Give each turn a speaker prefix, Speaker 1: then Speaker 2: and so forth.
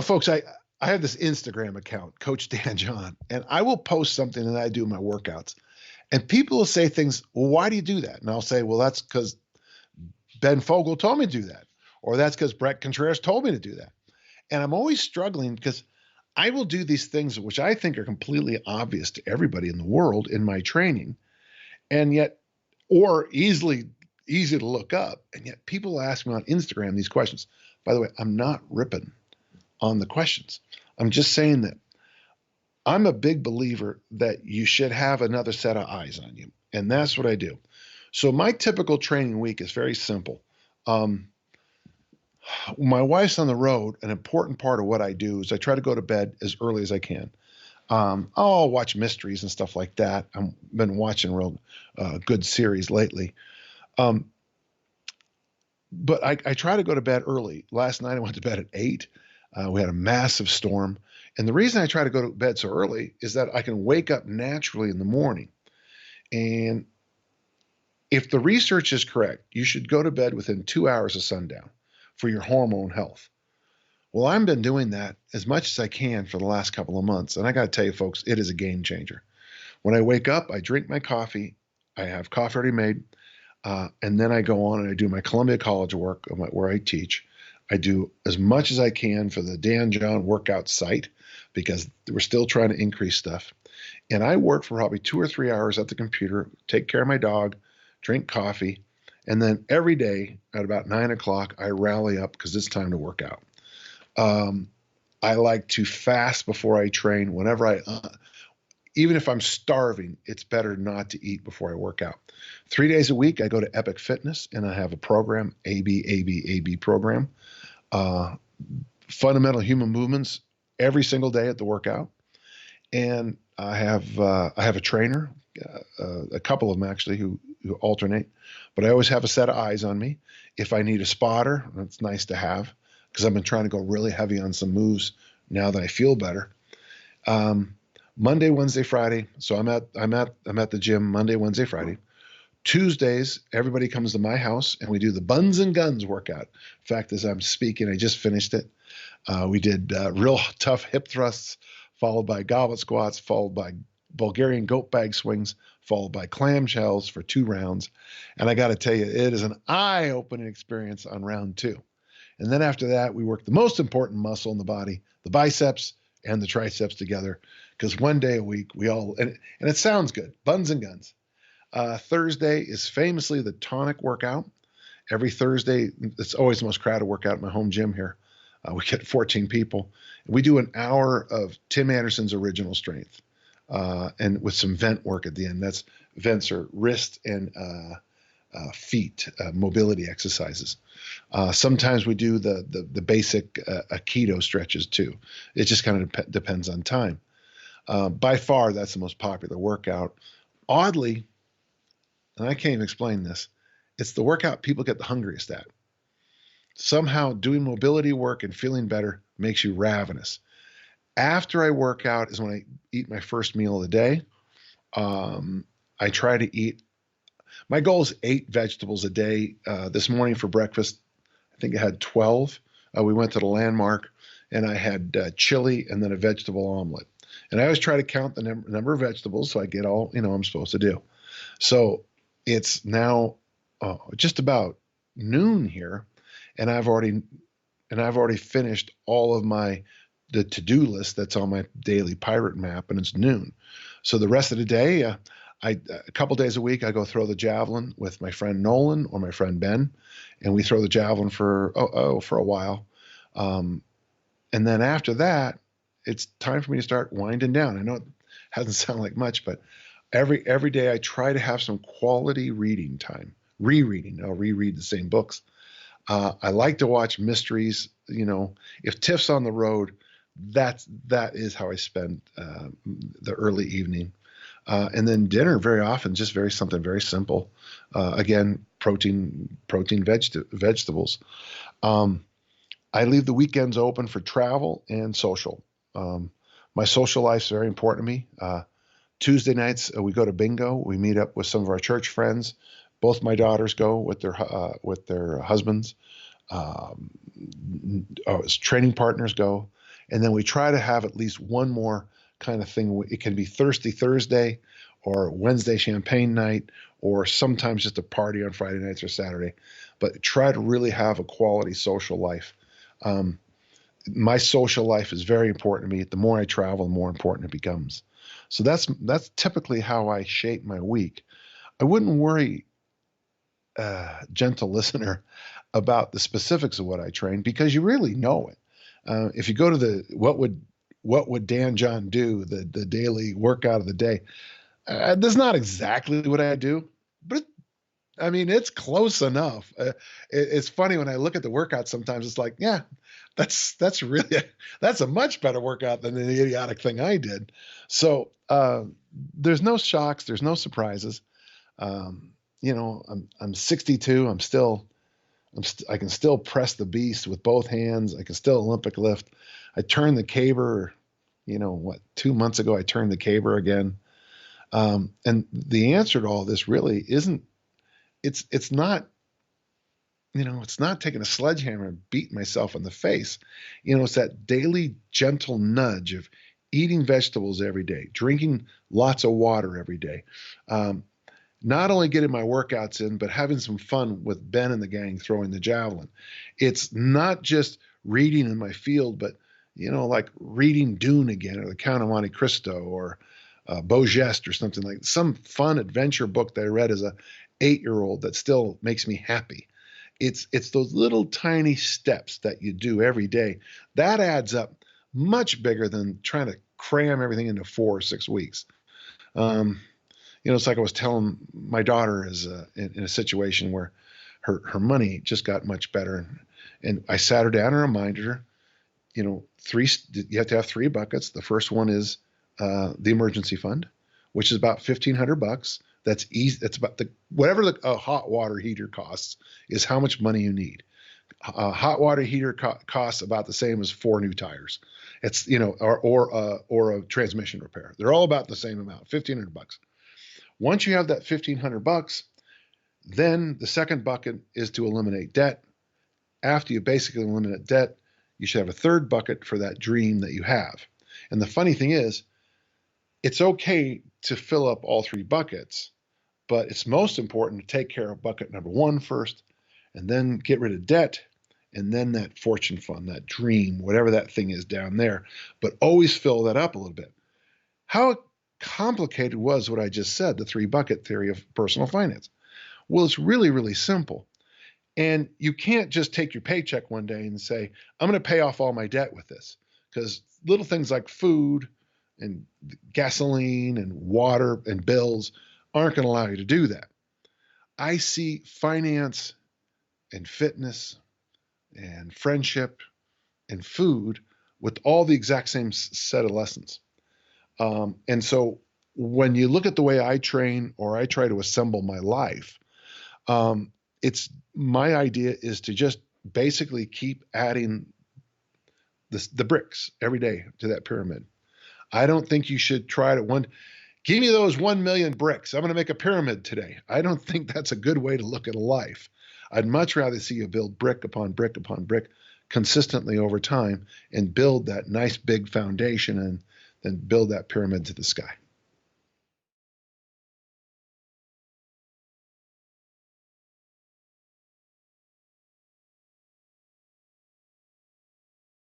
Speaker 1: Folks, I have this Instagram account, Coach Dan John, and I will post something that I do in my workouts. And people will say things, well, why do you do that? And I'll say, well, that's because Ben Fogle told me to do that. Or that's because Brett Contreras told me to do that. And I'm always struggling because I will do these things which I think are completely obvious to everybody in the world in my training, and yet, or easy to look up. And yet people ask me on Instagram these questions. By the way, I'm not ripping on the questions. I'm just saying that I'm a big believer that you should have another set of eyes on you. And that's what I do. So my typical training week is very simple. My wife's on the road. An important part of what I do is I try to go to bed as early as I can. I'll watch mysteries and stuff like that. I've been watching real good series lately. But I try to go to bed early. Last night I went to bed at 8. We had a massive storm. And the reason I try to go to bed so early is that I can wake up naturally in the morning. And if the research is correct, you should go to bed within 2 hours of sundown for your hormone health. Well, I've been doing that as much as I can for the last couple of months. And I got to tell you, folks, it is a game changer. When I wake up, I drink my coffee. I have coffee already made. And then I go on and I do my Columbia College work where I teach. I do as much as I can for the Dan John workout site because we're still trying to increase stuff. And I work for probably 2 or 3 hours at the computer, take care of my dog, drink coffee. And then every day at about 9 o'clock, I rally up because it's time to work out. I like to fast before I train. Even if I'm starving, it's better not to eat before I work out. 3 days a week, I go to Epic Fitness and I have a program, AB program. Fundamental human movements every single day at the workout. And I have a trainer, a couple of them actually who alternate, but I always have a set of eyes on me. If I need a spotter, that's nice to have because I've been trying to go really heavy on some moves now that I feel better. Monday, Wednesday, Friday. So I'm at the gym Monday, Wednesday, Friday. Tuesdays, everybody comes to my house and we do the buns and guns workout. In fact, as I'm speaking, I just finished it. We did real tough hip thrusts, followed by goblet squats, followed by Bulgarian goat bag swings, followed by clamshells for 2 rounds. And I got to tell you, it is an eye-opening experience on round 2. And then after that, we work the most important muscle in the body, the biceps and the triceps together. Because one day a week, and it sounds good, buns and guns. Thursday is famously the tonic workout. Every Thursday, it's always the most crowded workout at my home gym here. We get 14 people. We do an hour of Tim Anderson's original strength, and with some vent work at the end. That's vents are wrist and feet mobility exercises. Sometimes we do the basic Aikido stretches too. It just kind of depends on time. By far, that's the most popular workout. Oddly, and I can't even explain this, it's the workout people get the hungriest at. Somehow doing mobility work and feeling better makes you ravenous. After I work out is when I eat my first meal of the day. I try to eat, my goal is 8 vegetables a day. This morning for breakfast, I think I had 12. We went to the Landmark and I had chili and then a vegetable omelet. And I always try to count the number of vegetables so I get all, I'm supposed to do. So it's now just about noon here, and I've already finished all of the to-do list that's on my daily pirate map, and it's noon. So the rest of the day, a couple days a week, I go throw the javelin with my friend Nolan or my friend Ben, and we throw the javelin for a while. And then after that, it's time for me to start winding down. I know it hasn't sounded like much, but every day I try to have some quality reading time, rereading. I'll reread the same books. I like to watch mysteries. If Tiff's on the road, that is how I spend the early evening. And then dinner very often, just something very simple. Again, protein vegetables. I leave the weekends open for travel and social. My social life is very important to me. Tuesday nights, we go to bingo. We meet up with some of our church friends. Both my daughters go with their husbands. As training partners go. And then we try to have at least one more kind of thing. It can be Thirsty Thursday or Wednesday champagne night, or sometimes just a party on Friday nights or Saturday. But try to really have a quality social life. My social life is very important to me. The more I travel, the more important it becomes. So that's typically how I shape my week. I wouldn't worry, gentle listener, about the specifics of what I train, because you really know it. If you go to the what would Dan John do, the daily workout of the day, that's not exactly what I do, but I mean, it's close enough. It's funny when I look at the workout. Sometimes it's like, yeah, that's really that's a much better workout than the idiotic thing I did. So there's no shocks, there's no surprises. I'm 62. I can still press the beast with both hands. I can still Olympic lift. I turned the caber, 2 months ago, I turned the caber again. And the answer to all this really isn't, it's not taking a sledgehammer and beating myself in the face. It's that daily gentle nudge of eating vegetables every day, drinking lots of water every day. Not only getting my workouts in, but having some fun with Ben and the gang throwing the javelin. It's not just reading in my field, but, like reading Dune again, or The Count of Monte Cristo, or Beau Geste, or something like some fun adventure book that I read as a 8-year-old that still makes me happy. It's those little tiny steps that you do every day that adds up much bigger than trying to cram everything into 4 or 6 weeks. It's like I was telling my daughter is in a situation where her money just got much better. And I sat her down and reminded her, you have to have 3 buckets. The first one is the emergency fund, which is about $1,500. That's easy. That's about whatever the hot water heater costs is how much money you need. A hot water heater costs about the same as 4 new tires. It's, or a transmission repair. They're all about the same amount, $1,500. Once you have that $1,500, then the second bucket is to eliminate debt. After you basically eliminate debt, you should have a third bucket for that dream that you have. And the funny thing is, it's okay to fill up all 3 buckets, but it's most important to take care of bucket number 1 first, and then get rid of debt, and then that fortune fund, that dream, whatever that thing is down there, but always fill that up a little bit. How complicated was what I just said, the 3 bucket theory of personal finance? Well, it's really, really simple. And you can't just take your paycheck one day and say, I'm going to pay off all my debt with this, because little things like food and gasoline and water and bills aren't going to allow you to do that. I see finance and fitness and friendship and food with all the exact same set of lessons. And so when you look at the way I train, or I try to assemble my life, it's my idea is to just basically keep adding the bricks every day to that pyramid. I don't think you should try to give me those 1 million bricks. I'm going to make a pyramid today. I don't think that's a good way to look at a life. I'd much rather see you build brick upon brick upon brick consistently over time, and build that nice big foundation, and then build that pyramid to the sky.